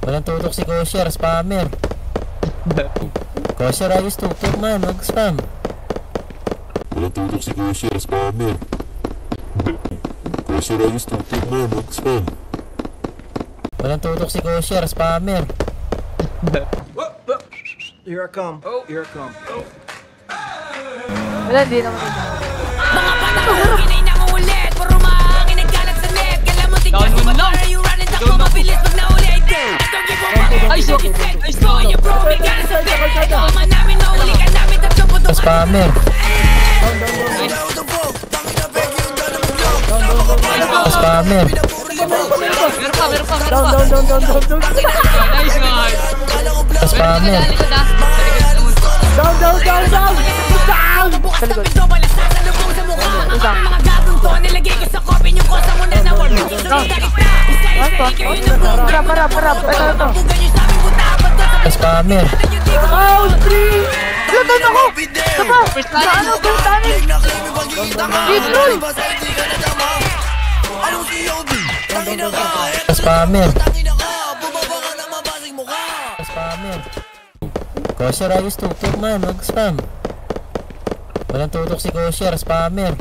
Walang tutok si Kosher, spammer. Kosher, ayos tutok man, wag spam. Walang tutok si Kosher, spammer. Kosher, ayos tutok man, wag spam. Walang tutok si Kosher, spammer. Here I come. Oh, here I come. Oh. Wala, hindi naman ito. Mga panahon, kinay na ulit. Puro mahangin nagkalat sa net. Kala mo tignan mo ba are you running? Takbo mabilis pag nauli ay dead. Don't give a fuck. Ay, so, Ay, so, you bro, may ganas sa bed. Tama namin, mahuli ka namin. Tatlo po doon. Spammer. Spammer. Meron pa. Down. Nice one. Spammer. Sa likod ah. Down. Sa likod. Mga gabong to, nilagay ka sa copy yung kosa mo na nawal. Para. Ito. Spammer. Oh, free! Lutan ako! Saka! Saan ako tanin? Detroit! Spammer. Spammer. Kosher, ayos tutok man, wag spam. Walang tutok si Kosher, spammer.